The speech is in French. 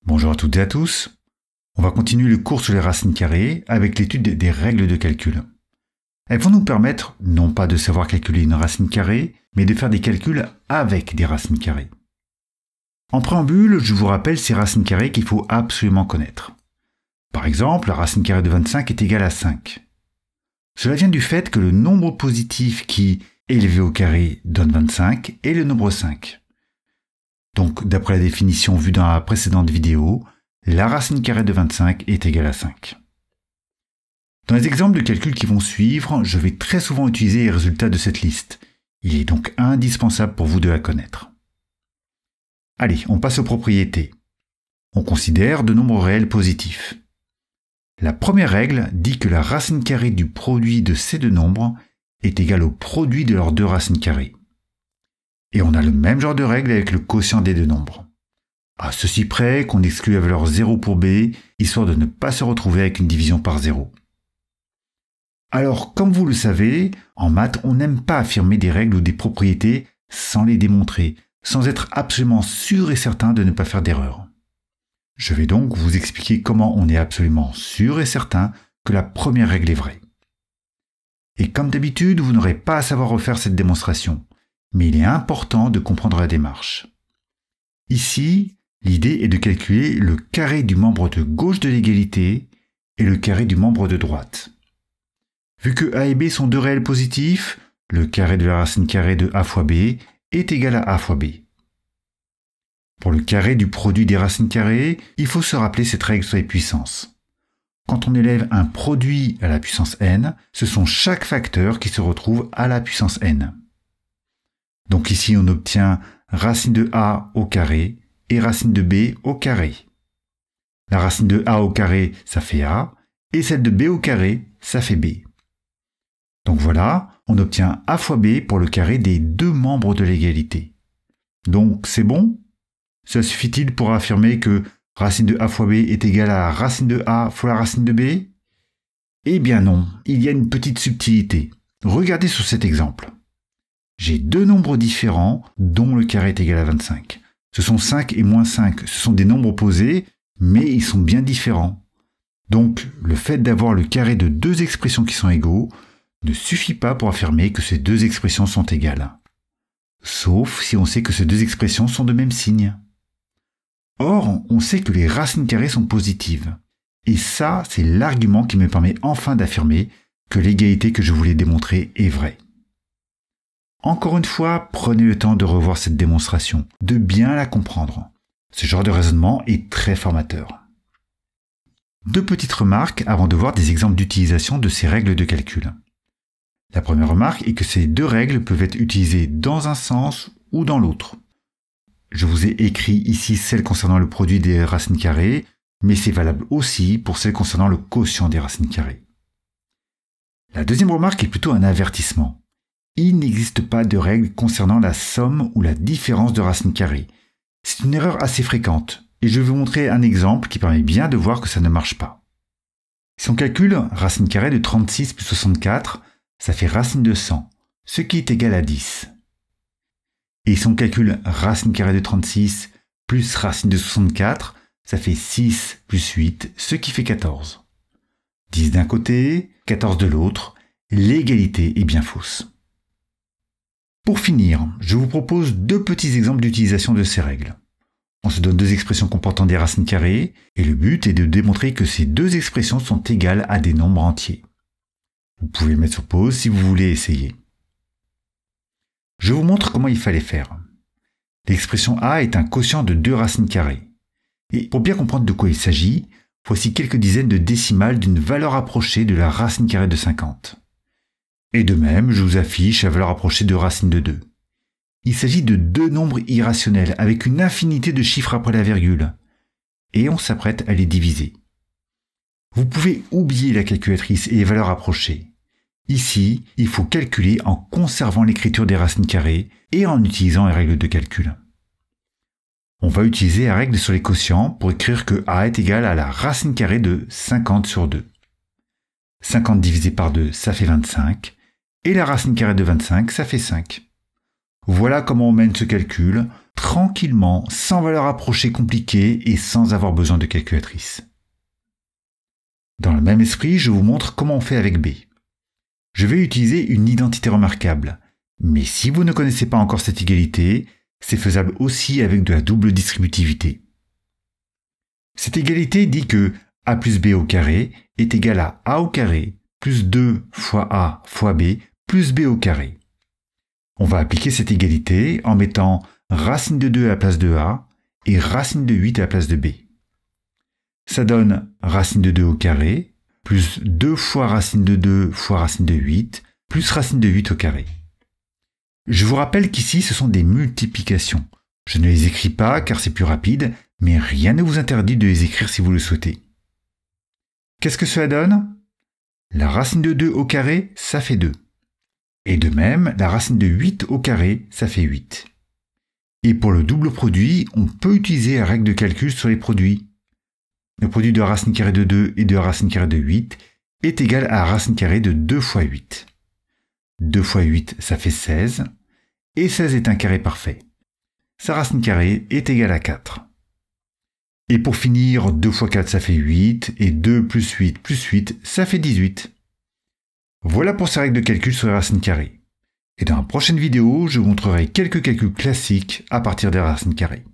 Bonjour à toutes et à tous. On va continuer le cours sur les racines carrées avec l'étude des règles de calcul. Elles vont nous permettre non pas de savoir calculer une racine carrée, mais de faire des calculs avec des racines carrées. En préambule, je vous rappelle ces racines carrées qu'il faut absolument connaître. Par exemple, la racine carrée de 25 est égale à 5. Cela vient du fait que le nombre positif qui, élevé au carré, donne 25 est le nombre 5. Donc, d'après la définition vue dans la précédente vidéo, la racine carrée de 25 est égale à 5. Dans les exemples de calcul qui vont suivre, je vais très souvent utiliser les résultats de cette liste. Il est donc indispensable pour vous de la connaître. Allez, on passe aux propriétés. On considère de nombres réels positifs. La première règle dit que la racine carrée du produit de ces deux nombres est égale au produit de leurs deux racines carrées. Et on a le même genre de règle avec le quotient des deux nombres. À ceci près qu'on exclut la valeur 0 pour b, histoire de ne pas se retrouver avec une division par 0. Alors, comme vous le savez, en maths, on n'aime pas affirmer des règles ou des propriétés sans les démontrer, sans être absolument sûr et certain de ne pas faire d'erreur. Je vais donc vous expliquer comment on est absolument sûr et certain que la première règle est vraie. Et comme d'habitude, vous n'aurez pas à savoir refaire cette démonstration, mais il est important de comprendre la démarche. Ici, l'idée est de calculer le carré du membre de gauche de l'égalité et le carré du membre de droite. Vu que a et b sont deux réels positifs, le carré de la racine carrée de a fois b est égal à a fois b. Pour le carré du produit des racines carrées, il faut se rappeler cette règle sur les puissances. Quand on élève un produit à la puissance n, ce sont chaque facteur qui se retrouve à la puissance n. Donc ici on obtient racine de a au carré et racine de b au carré. La racine de a au carré, ça fait a, et celle de b au carré, ça fait b. Donc voilà, on obtient a fois b pour le carré des deux membres de l'égalité. Donc c'est bon? Cela suffit-il pour affirmer que racine de a fois b est égale à racine de a fois la racine de b? Eh bien non, il y a une petite subtilité. Regardez sur cet exemple. J'ai deux nombres différents dont le carré est égal à 25. Ce sont 5 et moins 5. Ce sont des nombres opposés, mais ils sont bien différents. Donc, le fait d'avoir le carré de deux expressions qui sont égaux ne suffit pas pour affirmer que ces deux expressions sont égales. Sauf si on sait que ces deux expressions sont de même signe. Or, on sait que les racines carrées sont positives. Et ça, c'est l'argument qui me permet enfin d'affirmer que l'égalité que je voulais démontrer est vraie. Encore une fois, prenez le temps de revoir cette démonstration, de bien la comprendre. Ce genre de raisonnement est très formateur. Deux petites remarques avant de voir des exemples d'utilisation de ces règles de calcul. La première remarque est que ces deux règles peuvent être utilisées dans un sens ou dans l'autre. Je vous ai écrit ici celle concernant le produit des racines carrées, mais c'est valable aussi pour celle concernant le quotient des racines carrées. La deuxième remarque est plutôt un avertissement. Il n'existe pas de règle concernant la somme ou la différence de racines carrées. C'est une erreur assez fréquente, et je vais vous montrer un exemple qui permet bien de voir que ça ne marche pas. Si on calcule racine carrée de 36 plus 64, ça fait racine de 100, ce qui est égal à 10. Et si on calcule racine carrée de 36 plus racine de 64, ça fait 6 plus 8, ce qui fait 14. 10 d'un côté, 14 de l'autre, l'égalité est bien fausse. Pour finir, je vous propose deux petits exemples d'utilisation de ces règles. On se donne deux expressions comportant des racines carrées, et le but est de démontrer que ces deux expressions sont égales à des nombres entiers. Vous pouvez mettre sur pause si vous voulez essayer. Je vous montre comment il fallait faire. L'expression a est un quotient de deux racines carrées. Et pour bien comprendre de quoi il s'agit, voici quelques dizaines de décimales d'une valeur approchée de la racine carrée de 50. Et de même, je vous affiche la valeur approchée de racine de 2. Il s'agit de deux nombres irrationnels avec une infinité de chiffres après la virgule. Et on s'apprête à les diviser. Vous pouvez oublier la calculatrice et les valeurs approchées. Ici, il faut calculer en conservant l'écriture des racines carrées et en utilisant les règles de calcul. On va utiliser la règle sur les quotients pour écrire que a est égal à la racine carrée de 50 sur 2. 50 divisé par 2, ça fait 25. Et la racine carrée de 25, ça fait 5. Voilà comment on mène ce calcul, tranquillement, sans valeur approchée compliquée et sans avoir besoin de calculatrice. Dans le même esprit, je vous montre comment on fait avec B. Je vais utiliser une identité remarquable, mais si vous ne connaissez pas encore cette égalité, c'est faisable aussi avec de la double distributivité. Cette égalité dit que a plus b au carré est égal à a au carré plus 2 fois a fois b plus b au carré. On va appliquer cette égalité en mettant racine de 2 à la place de a et racine de 8 à la place de b. Ça donne racine de 2 au carré plus 2 fois racine de 2 fois racine de 8 plus racine de 8 au carré. Je vous rappelle qu'ici ce sont des multiplications. Je ne les écris pas car c'est plus rapide, mais rien ne vous interdit de les écrire si vous le souhaitez. Qu'est-ce que cela donne? La racine de 2 au carré, ça fait 2. Et de même, la racine de 8 au carré, ça fait 8. Et pour le double produit, on peut utiliser la règle de calcul sur les produits. Le produit de la racine carrée de 2 et de la racine carrée de 8 est égal à la racine carrée de 2 fois 8. 2 fois 8, ça fait 16. Et 16 est un carré parfait. Sa racine carrée est égale à 4. Et pour finir, 2 fois 4 ça fait 8, et 2 plus 8 ça fait 18. Voilà pour ces règles de calcul sur les racines carrées. Et dans la prochaine vidéo, je vous montrerai quelques calculs classiques à partir des racines carrées.